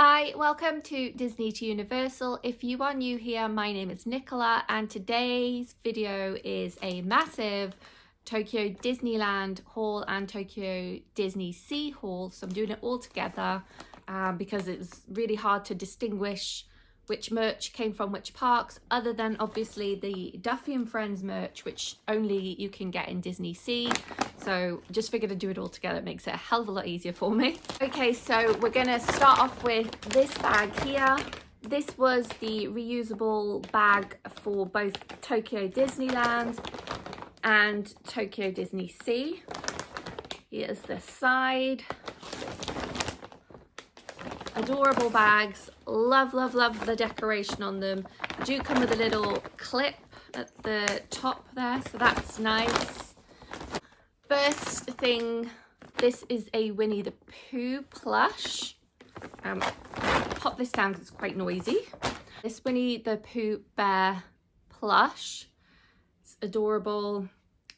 Hi, welcome to Disney to Universal. If you are new here, my name is Nicola and today's video is a massive Tokyo Disneyland haul and Tokyo DisneySea haul. So I'm doing it all together because it was really hard to distinguish which merch came from which parks, other than obviously the Duffy and Friends merch, which only you can get in DisneySea. So just figured to do it all together. It makes it a hell of a lot easier for me. Okay, so we're gonna start off with this bag here. This was the reusable bag for both Tokyo Disneyland and Tokyo DisneySea. Here's the side. Adorable bags. Love, love, love the decoration on them. They do come with a little clip at the top there, so that's nice. First thing, this is a Winnie the Pooh plush. Pop this down because it's quite noisy. This Winnie the Pooh bear plush. It's adorable.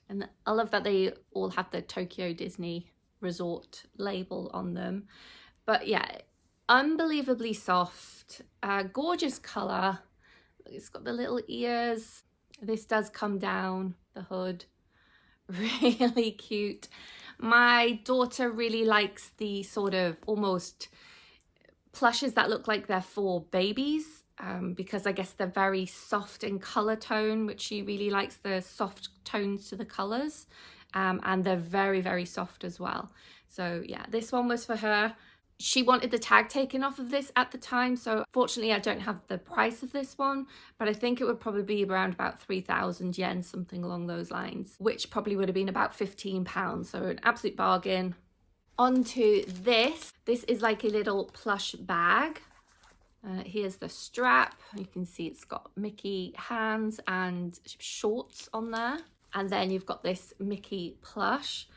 And I love that they all have the Tokyo Disney Resort label on them. But yeah, unbelievably soft, gorgeous color. It's got the little ears. This does come down the hood. Really cute. My daughter really likes the sort of almost plushes that look like they're for babies, because I guess they're very soft in color tone, which she really likes the soft tones to the colors, and they're very, very soft as well. So yeah, this one was for her. She wanted the tag taken off of this at the time, so fortunately I don't have the price of this one, but I think it would probably be around about 3,000 yen, something along those lines, which probably would have been about £15, so an absolute bargain. Onto this. This is like a little plush bag. Here's the strap. You can see it's got Mickey hands and shorts on there, and then you've got this Mickey plush.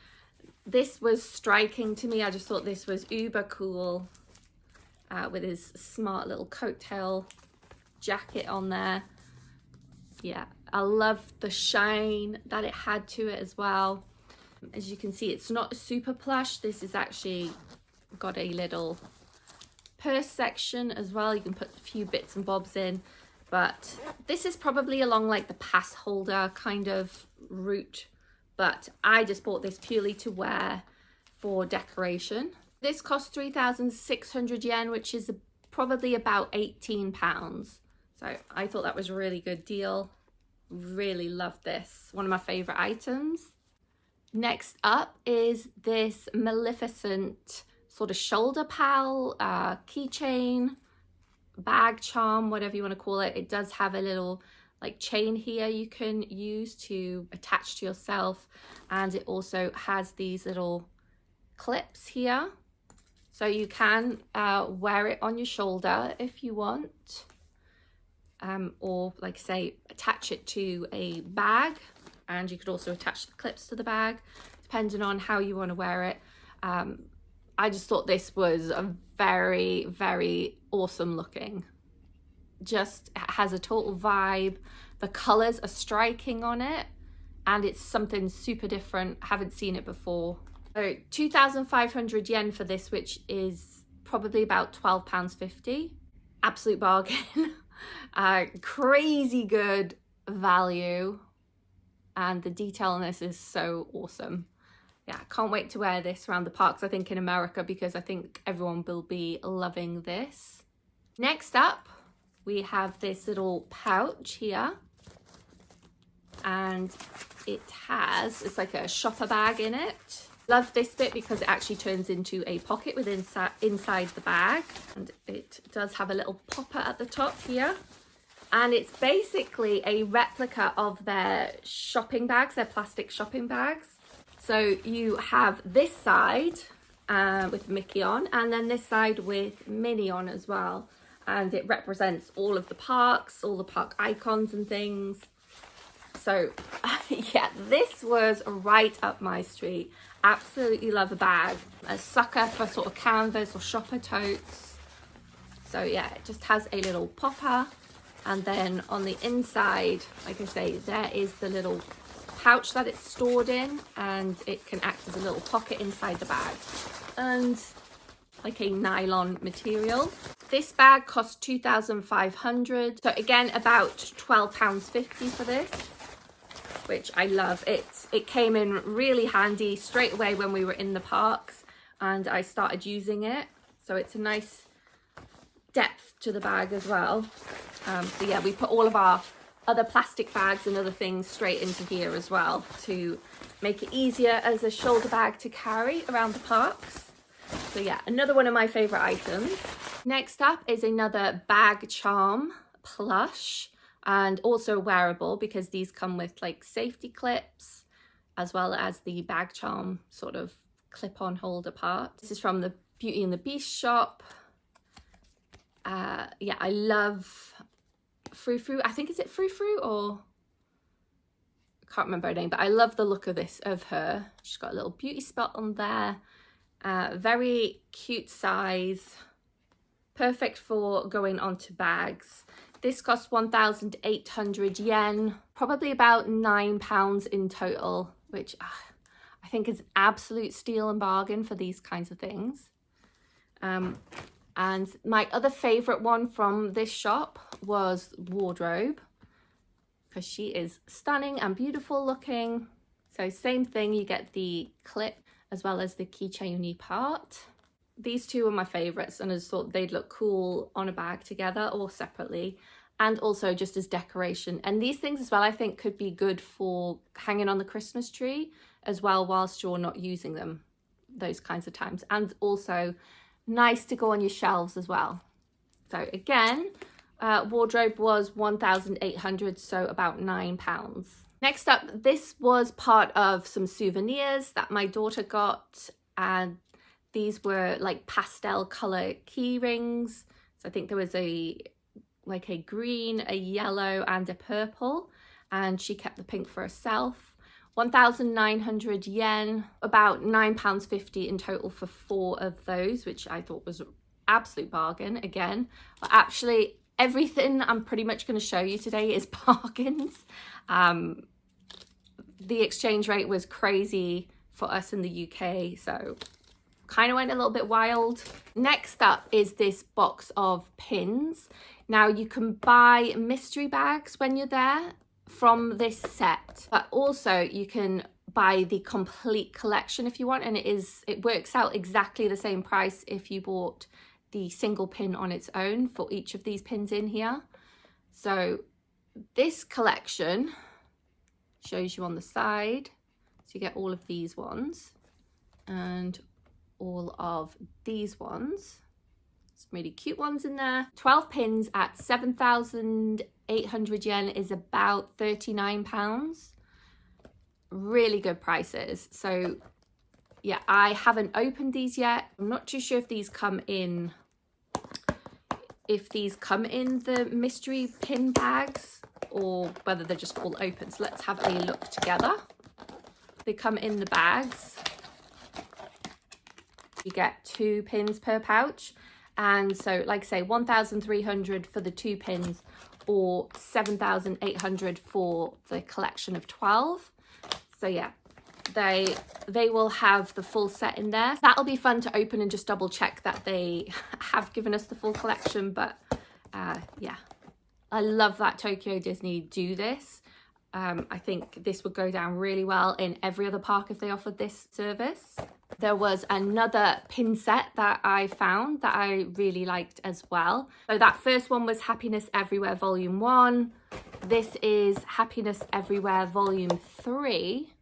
This was striking to me. I just thought this was uber cool, with his smart little coattail jacket on there. Yeah, I love the shine that it had to it as well. As you can see, it's not super plush. This is actually got a little purse section as well. You can put a few bits and bobs in, but this is probably along like the pass holder kind of route. But I just bought this purely to wear for decoration. This cost 3,600 yen, which is probably about £18. So I thought that was a really good deal. Really love this. One of my favorite items. Next up is this Maleficent sort of shoulder pal, keychain, bag charm, whatever you want to call it. It does have a little like chain here you can use to attach to yourself, and it also has these little clips here, so you can wear it on your shoulder if you want, or like say attach it to a bag, and you could also attach the clips to the bag depending on how you want to wear it. I just thought this was a very, very awesome looking. Just has a total vibe. The colors are striking on it, and it's something super different. Haven't seen it before. So 2,500 yen for this, which is probably about £12.50. Absolute bargain. Crazy good value, and the detail on this is so awesome. Yeah, can't wait to wear this around the parks, I think, in America, because I think everyone will be loving this. Next up, we have this little pouch here, and it's like a shopper bag in it. Love this bit because it actually turns into a pocket within inside the bag, and it does have a little popper at the top here, and it's basically a replica of their shopping bags, their plastic shopping bags. So you have this side with Mickey on, and then this side with Minnie on as well. And it represents all of the parks, all the park icons and things. So yeah, this was right up my street. Absolutely love a bag. A sucker for sort of canvas or shopper totes. So yeah, it just has a little popper. And then on the inside, like I say, there is the little pouch that it's stored in, and it can act as a little pocket inside the bag. And like a nylon material. This bag cost £2,500. So again, about £12.50 for this, which I love. It came in really handy straight away when we were in the parks and I started using it. So it's a nice depth to the bag as well. So yeah, we put all of our other plastic bags and other things straight into here as well to make it easier as a shoulder bag to carry around the parks. So yeah, another one of my favorite items. Next up is another bag charm plush, and also wearable because these come with like safety clips as well as the bag charm sort of clip-on holder part. This is from the Beauty and the Beast shop. Yeah, I love Frou Frou. I think, is it Frou Frou, or I can't remember her name, but I love the look of this, of her. She's got a little beauty spot on there. Very cute size, perfect for going onto bags. This cost 1,800 yen, probably about £9 in total, which I think is absolute steal and bargain for these kinds of things. And my other favorite one from this shop was wardrobe, because she is stunning and beautiful looking. So same thing, you get the clip as well as the keychainy part. These two are my favorites, and I just thought they'd look cool on a bag together or separately, and also just as decoration. And these things as well, I think, could be good for hanging on the Christmas tree as well whilst you're not using them, those kinds of times. And also nice to go on your shelves as well. So again, wardrobe was 1,800, so about £9. Next up, this was part of some souvenirs that my daughter got, and these were like pastel color key rings. So I think there was a green, a yellow and a purple, and she kept the pink for herself. 1,900 yen, about £9.50 in total for 4 of those, which I thought was an absolute bargain again. But actually everything I'm pretty much going to show you today is bargains. The exchange rate was crazy for us in the UK, so kind of went a little bit wild. Next up is this box of pins. Now you can buy mystery bags when you're there from this set, but also you can buy the complete collection if you want, and it works out exactly the same price if you bought the single pin on its own for each of these pins in here. So this collection shows you on the side, so you get all of these ones and all of these ones. Some really cute ones in there. 12 pins at 7,800 yen is about £39. Really good prices. So yeah, I haven't opened these yet. I'm not too sure if these come in the mystery pin bags or whether they're just all open. So let's have a look together. They come in the bags. You get 2 pins per pouch. And so, like I say, 1,300 for the 2 pins or 7,800 for the collection of 12. So yeah, they will have the full set in there. That'll be fun to open and just double check that they have given us the full collection. But yeah, I love that Tokyo Disney do this. I think this would go down really well in every other park if they offered this service. There was another pin set that I found that I really liked as well. So that first one was Happiness Everywhere Volume 1. This is Happiness Everywhere Volume 3.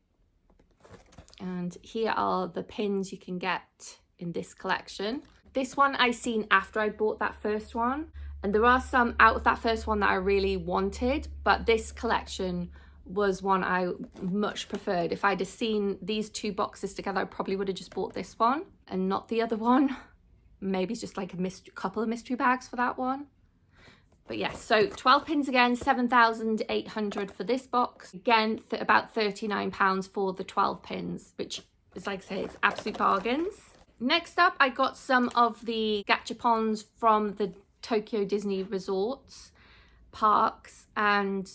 And here are the pins you can get in this collection. This one I seen after I bought that first one. And there are some out of that first one that I really wanted, but this collection was one I much preferred. If I'd have seen these 2 boxes together, I probably would have just bought this one and not the other one. Maybe it's just like a couple of mystery bags for that one. But yes, so 12 pins again, 7,800 for this box. Again, about £39 for the 12 pins, which is, like I say, it's absolute bargains. Next up, I got some of the gachapons from the Tokyo Disney Resorts parks, and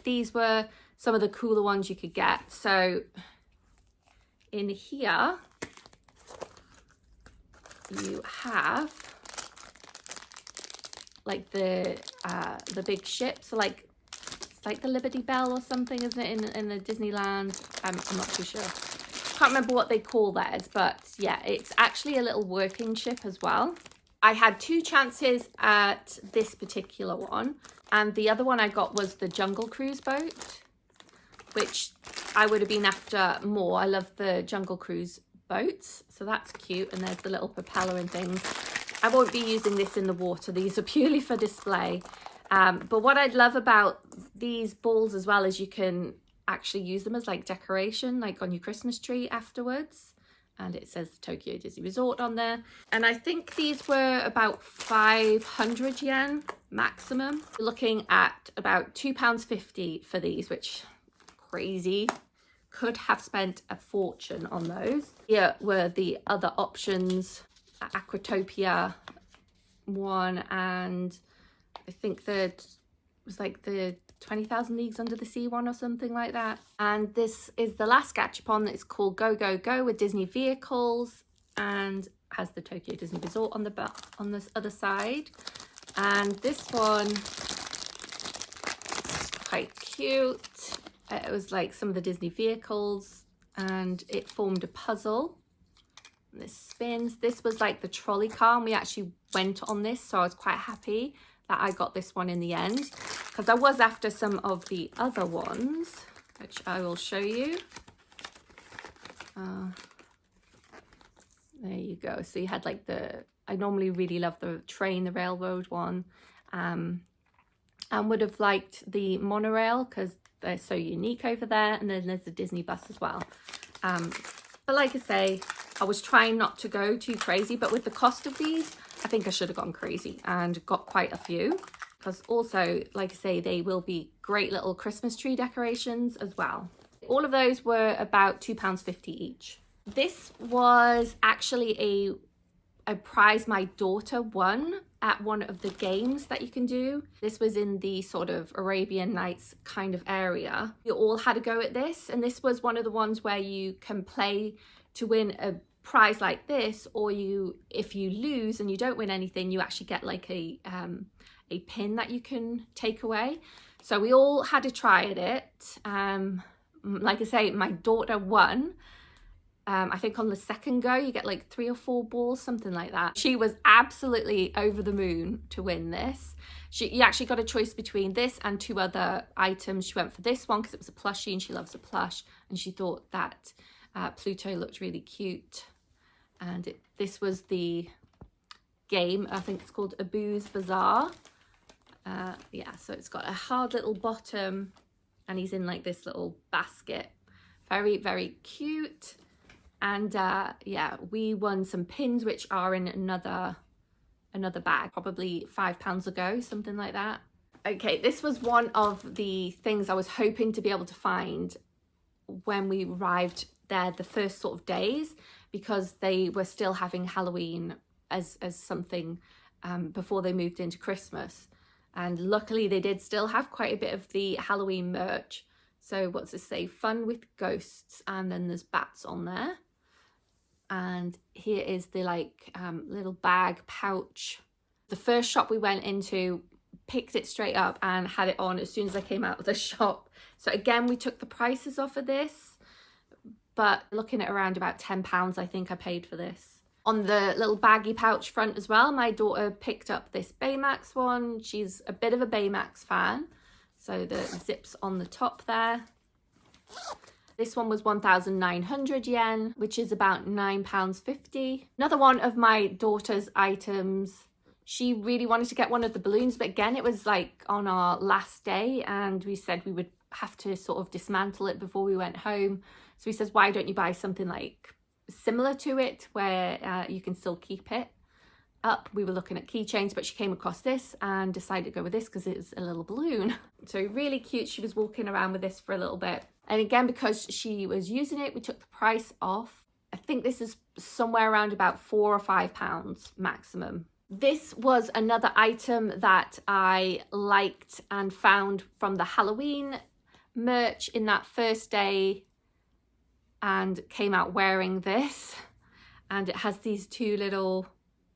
these were some of the cooler ones you could get. So in here you have like the big ship. So like, it's like the Liberty Bell or something, isn't it, in the Disneyland? I'm not too sure. Can't remember what they call theirs, but yeah, it's actually a little working ship as well. I had 2 chances at this particular one, and the other one I got was the Jungle Cruise boat, which I would have been after more. I love the Jungle Cruise boats, so that's cute, and there's the little propeller and things. I won't be using this in the water. These are purely for display. But what I love about these balls as well is you can actually use them as like decoration, like on your Christmas tree afterwards. And it says the Tokyo Disney Resort on there. And I think these were about 500 yen maximum. We're looking at about £2.50 for these, which crazy. Could have spent a fortune on those. Here were the other options, Aquatopia one, and I think that was like the 20,000 Leagues Under the Sea one or something like that. And this is the last Gachapon. It's called Go Go Go with Disney vehicles, and has the Tokyo Disney Resort on the other side. And this one is quite cute. It was like some of the Disney vehicles, and it formed a puzzle. And this spins. This was like the trolley car, and we actually went on this, so I was quite happy that I got this one in the end, because I was after some of the other ones, which I will show you. There you go. So you had like I normally really love the train, the railroad one, and would have liked the monorail because they're so unique over there. And then there's the Disney bus as well. But like I say, I was trying not to go too crazy, but with the cost of these, I think I should have gone crazy and got quite a few, because also, like I say, they will be great little Christmas tree decorations as well. All of those were about £2.50 each. This was actually a prize my daughter won at one of the games that you can do. This was in the sort of Arabian Nights kind of area. You all had a go at this, and this was one of the ones where you can play to win a prize like this, or if you lose and you don't win anything, you actually get like a pin that you can take away. So we all had a try at it. Like I say, my daughter won. I think on the second go you get like 3 or 4 balls, something like that. She was absolutely over the moon to win this. You actually got a choice between this and 2 other items. She went for this one because it was a plushie and she loves a plush, and she thought that Pluto looked really cute. And this was the game, I think it's called Abu's Bazaar. Yeah, so it's got a hard little bottom, and he's in like this little basket. Very, very cute. And yeah, we won some pins, which are in another bag, probably £5 ago, something like that. Okay, this was one of the things I was hoping to be able to find when we arrived there the first sort of days, because they were still having Halloween as something before they moved into Christmas. And luckily they did still have quite a bit of the Halloween merch. So what's this say? Fun with ghosts, and then there's bats on there. And here is the like little bag pouch. The first shop we went into, picked it straight up and had it on as soon as I came out of the shop. So again, we took the prices off of this, but looking at around about £10 I think I paid for this. On the little baggy pouch front as well, my daughter picked up this Baymax one. She's a bit of a Baymax fan. So the zips on the top there. This one was 1,900 yen, which is about £9.50. Another one of my daughter's items. She really wanted to get one of the balloons, but again, it was like on our last day, and we said we would have to sort of dismantle it before we went home. So he says, why don't you buy something like similar to it where you can still keep it up. We were looking at keychains, but she came across this and decided to go with this because it's a little balloon. So really cute. She was walking around with this for a little bit. And again, because she was using it, we took the price off. I think this is somewhere around about £4 or £5 maximum. This was another item that I liked and found from the Halloween merch in that first day, and came out wearing this. And it has these 2 little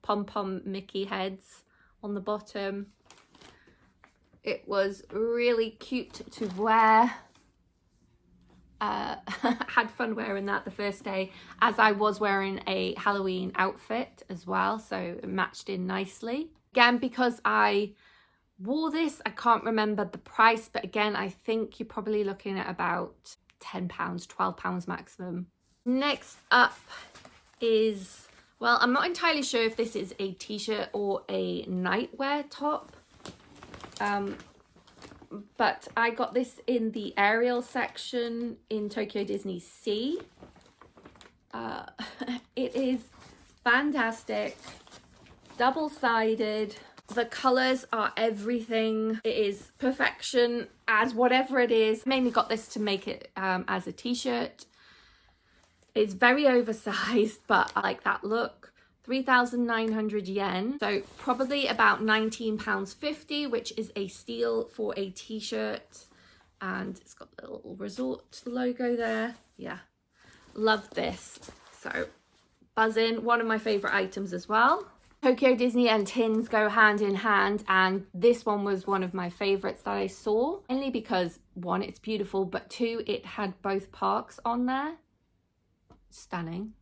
pom-pom Mickey heads on the bottom. It was really cute to wear. Had fun wearing that the first day, as I was wearing a Halloween outfit as well, so it matched in nicely. Again, because I wore this, I can't remember the price, but again, I think you're probably looking at about £10, £12 maximum. Next up is, well, I'm not entirely sure if this is a t-shirt or a nightwear top. But I got this in the Ariel section in Tokyo DisneySea. It is fantastic, double-sided. The colors are everything. It is perfection as whatever it is. Mainly got this to make it as a t-shirt. It's very oversized, but I like that look. 3,900 yen, so probably about £19.50, which is a steal for a t-shirt. And it's got the little resort logo there. Yeah, love this. So buzzing, one of my favorite items as well. Tokyo Disney and tins go hand in hand, and this one was one of my favorites that I saw, mainly because one, it's beautiful, but two, it had both parks on there. Stunning,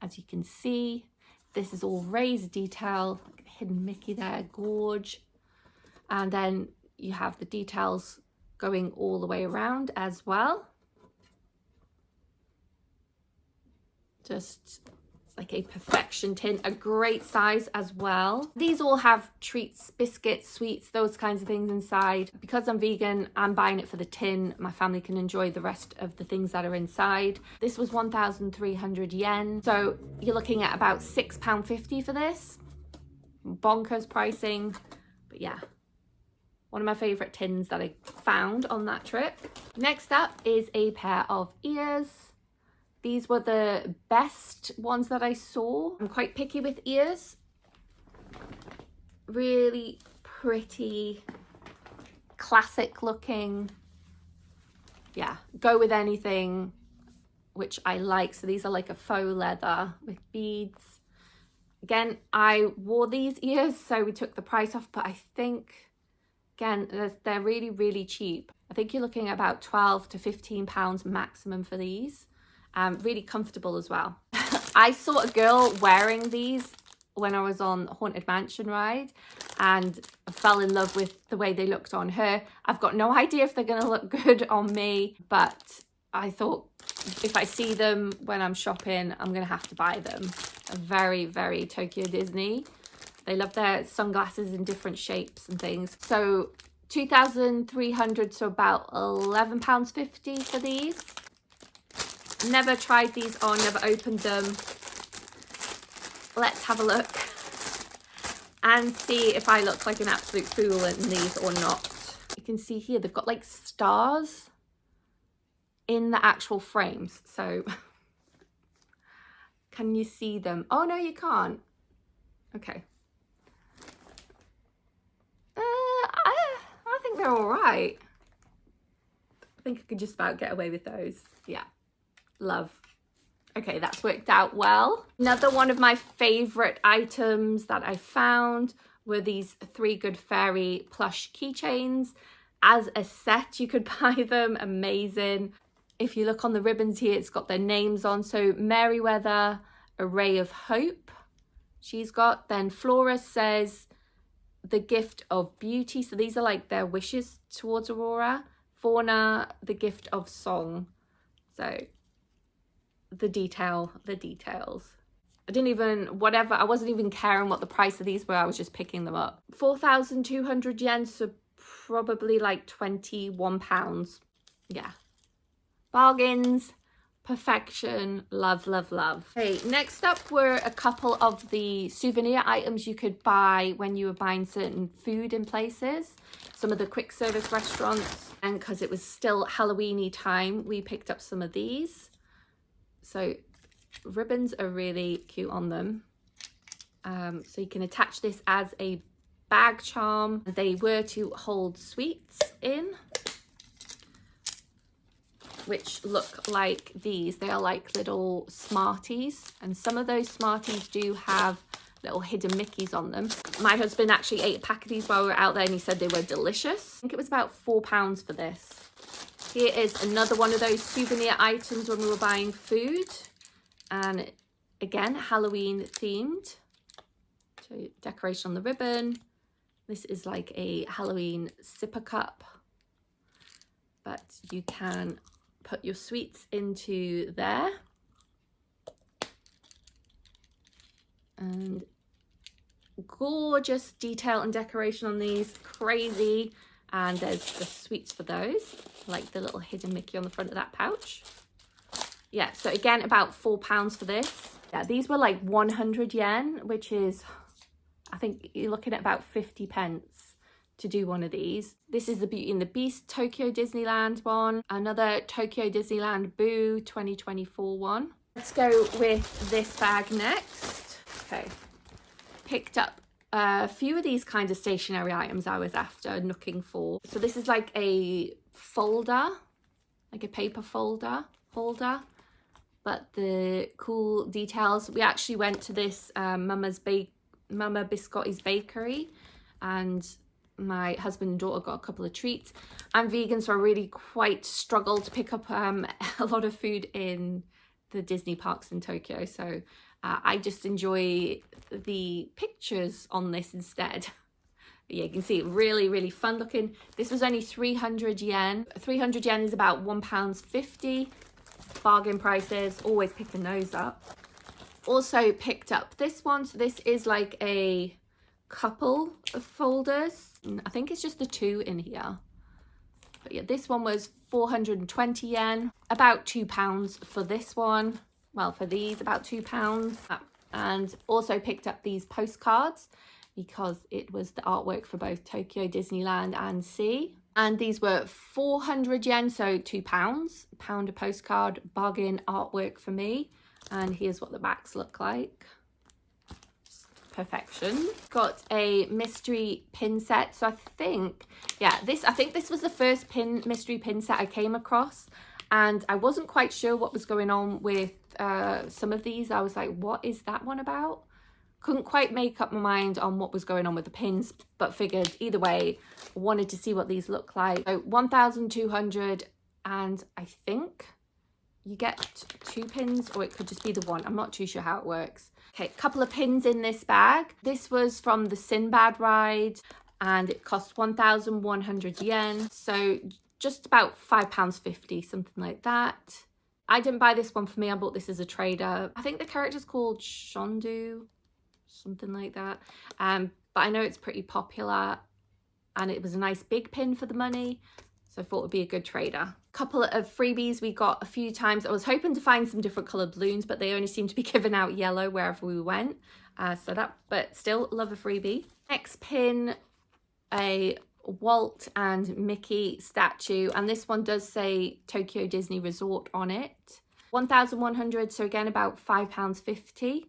as you can see. This is all raised detail, hidden Mickey there, gorge. And then you have the details going all the way around as well. Just like a perfection tin, a great size as well. These all have treats, biscuits, sweets, those kinds of things inside. Because I'm vegan, I'm buying it for the tin. My family can enjoy the rest of the things that are inside. This was 1,300 yen. So you're looking at about £6.50 for this. Bonkers pricing, but yeah. One of my favorite tins that I found on that trip. Next up is a pair of ears. These were the best ones that I saw. I'm quite picky with ears. Really pretty, classic looking. Yeah, go with anything, which I like. So these are like a faux leather with beads. Again, I wore these ears, so we took the price off, but I think, again, they're really, really cheap. I think you're looking at about £12 to £15 maximum for these. Really comfortable as well. I saw a girl wearing these when I was on Haunted Mansion ride, and I fell in love with the way they looked on her. I've got no idea if they're going to look good on me, but I thought if I see them when I'm shopping, I'm going to have to buy them. Very, very Tokyo Disney. They love their sunglasses in different shapes and things. So 2,300, so about £11.50 for these. Never tried these on, never opened them. Let's have a look and see if I look like an absolute fool in these or not. You can see here they've got like stars in the actual frames. So can you see them? Oh no, you can't. Okay. I think they're all right. I think I could just about get away with those. Yeah. Love. Okay, that's worked out well. Another one of my favorite items that I found were these 3 Good Fairy plush keychains. As a set, you could buy them. Amazing. If you look on the ribbons here, it's got their names on. So Merryweather, A Ray of Hope, she's got. Then Flora says the Gift of Beauty. So these are like their wishes towards Aurora. Fauna, the Gift of Song. So the details. I wasn't even caring what the price of these were. I was just picking them up. 4,200 yen, so probably like £21. Yeah, bargains, perfection, love, love, love. Okay, next up were a couple of the souvenir items you could buy when you were buying certain food in places. Some of the quick service restaurants, and because it was still Halloween-y time, we picked up some of these. So ribbons are really cute on them. So you can attach this as a bag charm. They were to hold sweets in, which look like these. They are like little Smarties, and some of those Smarties do have little hidden Mickeys on them. My husband actually ate a pack of these while we were out there and he said they were delicious. I think it was about £4 for this. Here is another one of those souvenir items when we were buying food. And again, Halloween themed. So decoration on the ribbon. This is like a Halloween sipper cup. But you can put your sweets into there. And gorgeous detail and decoration on these, crazy. And there's the sweets for those, like the little hidden Mickey on the front of that pouch. Yeah, so again, about £4 for this. Yeah, these were like 100 yen, which is, I think you're looking at about 50 pence to do one of these. This is the Beauty and the Beast Tokyo Disneyland one. Another Tokyo Disneyland Boo 2024 one. Let's go with this bag next. Okay, picked up a few of these kind of stationery items I was after looking for. So this is like a folder, like a paper holder, but the cool details. We actually went to this Mama Biscotti's bakery, and my husband and daughter got a couple of treats. I'm vegan, so I really quite struggled to pick up a lot of food in the Disney parks in Tokyo, so I just enjoy the pictures on this instead. But yeah, you can see it really fun looking. This was only 300 yen. 300 yen is about £1.50. Bargain prices, always picking those up. Also picked up this one. So this is like a couple of folders. I think it's just the two in here. But yeah, this one was 420 yen, about £2 for this one. Well, for these, about £2. And also picked up these postcards because it was the artwork for both Tokyo Disneyland and Sea. And these were 400 yen, so £2. Pound a postcard, bargain artwork for me. And here's what the backs look like. Perfection. Got a mystery pin set. So I think this was the first mystery pin set I came across. And I wasn't quite sure what was going on with some of these. I was like, what is that one about? Couldn't quite make up my mind on what was going on with the pins, but figured either way, wanted to see what these look like. So 1,200, and I think you get 2 pins, or it could just be the one. I'm not too sure how it works. Okay, a couple of pins in this bag. This was from the Sinbad ride, and it cost 1,100 yen. So just about £5.50, something like that. I didn't buy this one for me. I bought this as a trader. I think the character's called Shondu, something like that. But I know it's pretty popular, and it was a nice big pin for the money. So I thought it would be a good trader. Couple of freebies we got a few times. I was hoping to find some different coloured balloons, but they only seem to be giving out yellow wherever we went. But still love a freebie. Next pin, a Walt and Mickey statue, and this one does say Tokyo Disney Resort on it. 1,100, so again about £5.50.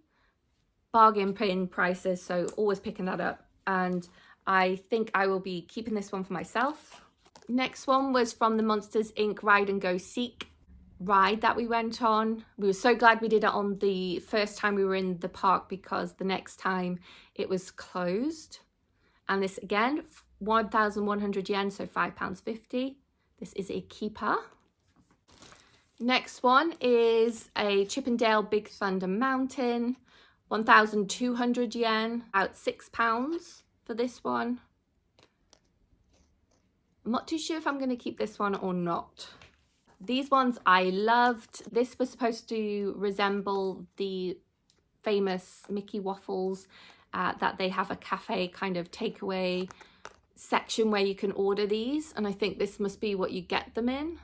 Bargain pin prices, so always picking that up, and I think I will be keeping this one for myself. Next one was from the Monsters Inc. Ride and Go Seek ride that we went on. We were so glad we did it on the first time we were in the park, because the next time it was closed. And this again, 1,100 yen, so £5.50. This is a keeper. Next one is a Chippendale Big Thunder Mountain. 1,200 yen, about £6 for this one. I'm not too sure if I'm going to keep this one or not. These ones I loved. This was supposed to resemble the famous Mickey waffles that they have a cafe kind of takeaway section where you can order these. And I think this must be what you get them in.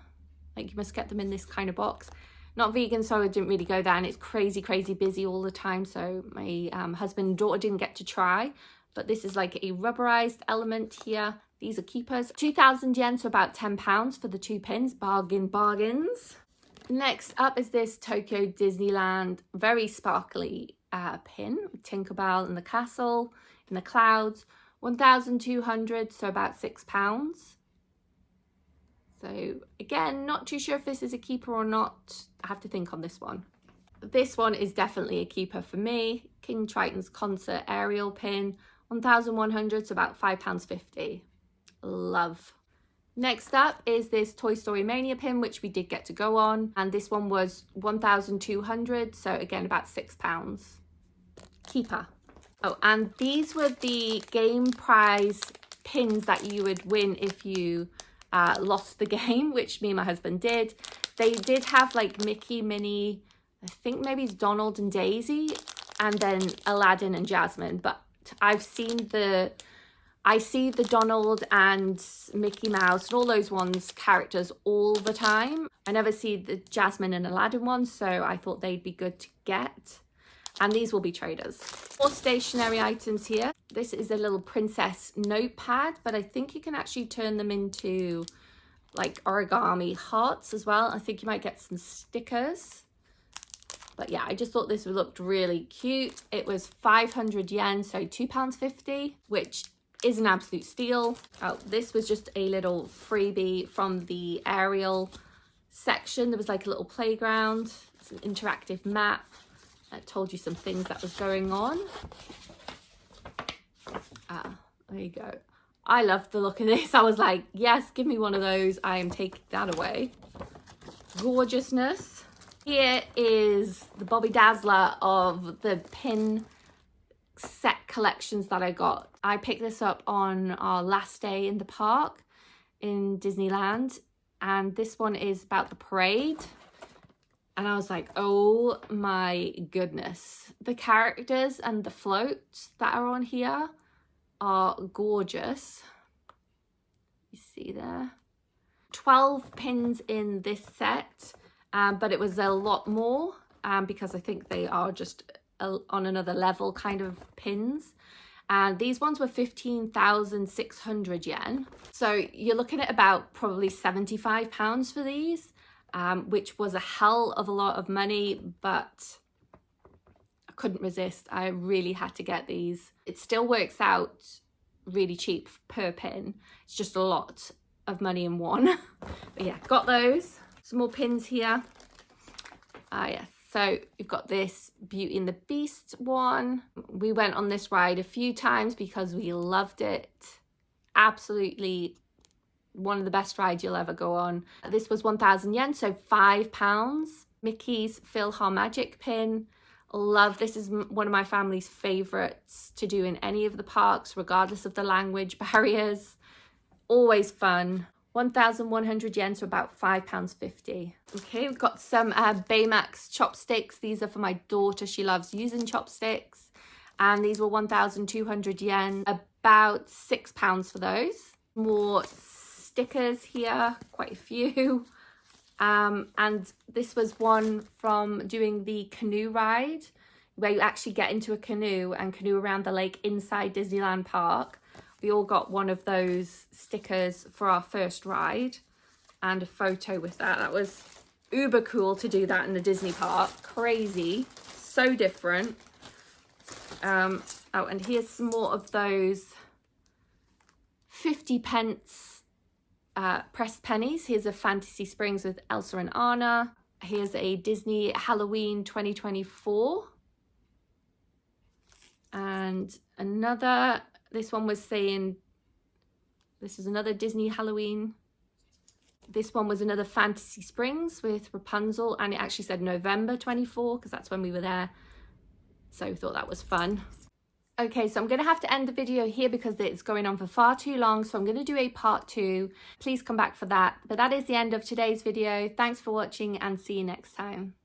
Like, you must get them in this kind of box. Not vegan, so I didn't really go there, and it's crazy busy all the time, so my husband and daughter didn't get to try. But this is like a rubberized element here. These are keepers. 2,000 yen, so about £10 for the 2 pins. Bargains. Next up is this Tokyo Disneyland very sparkly pin. Tinkerbell in the castle, in the clouds. 1,200, so about £6. So again, not too sure if this is a keeper or not. I have to think on this one. This one is definitely a keeper for me. King Triton's Concert Aerial Pin, 1,100, so about £5.50. Love. Next up is this Toy Story Mania pin, which we did get to go on. And this one was 1,200, so again, about £6. Keeper. Oh, and these were the game prize pins that you would win if you lost the game, which me and my husband did. They did have like Mickey, Minnie, I think maybe it's Donald and Daisy, and then Aladdin and Jasmine. But I see the Donald and Mickey Mouse and all those ones characters all the time. I never see the Jasmine and Aladdin ones, so I thought they'd be good to get. And these will be traders. More stationery items here. This is a little princess notepad, but I think you can actually turn them into like origami hearts as well. I think you might get some stickers. But yeah, I just thought this looked really cute. It was 500 yen, so £2.50, which is an absolute steal. Oh, this was just a little freebie from the Ariel section. There was like a little playground. It's an interactive map that told you some things that was going on. There you go. I love the look of this. I was like, yes, give me one of those. I am taking that away. Gorgeousness. Here is the Bobby Dazzler of the pin set collections that I got. I picked this up on our last day in the park in Disneyland, and this one is about the parade. And I was like, oh my goodness. The characters and the floats that are on here are gorgeous. You see there? 12 pins in this set, but it was a lot more because I think they are just on another level kind of pins. And these ones were 15,600 yen. So you're looking at about probably £75 for these. Which was a hell of a lot of money, but I couldn't resist. I really had to get these. It still works out really cheap per pin. It's just a lot of money in one. But yeah, got those. Some more pins here. Yes. So you've got this Beauty and the Beast one. We went on this ride a few times because we loved it. Absolutely one of the best rides you'll ever go on. This was 1,000 yen, so £5. Mickey's PhilharMagic pin. Love, this is one of my family's favorites to do in any of the parks, regardless of the language barriers. Always fun. 1,100 yen, so about £5.50. Okay, we've got some Baymax chopsticks. These are for my daughter. She loves using chopsticks. And these were 1,200 yen, about £6 for those. More stickers here, quite a few. And this was one from doing the canoe ride, where you actually get into a canoe and canoe around the lake inside Disneyland Park. We all got one of those stickers for our first ride and a photo with that. That was uber cool to do that in the Disney park. Crazy, so different. Oh, and here's some more of those 50p pressed pennies. Here's a Fantasy Springs with Elsa and Anna. Here's a Disney Halloween 2024. And another, this one was saying, this is another Disney Halloween. This one was another Fantasy Springs with Rapunzel, and it actually said November 24 because that's when we were there. So we thought that was fun. Okay, so I'm going to have to end the video here because it's going on for far too long. So I'm going to do a part 2. Please come back for that. But that is the end of today's video. Thanks for watching and see you next time.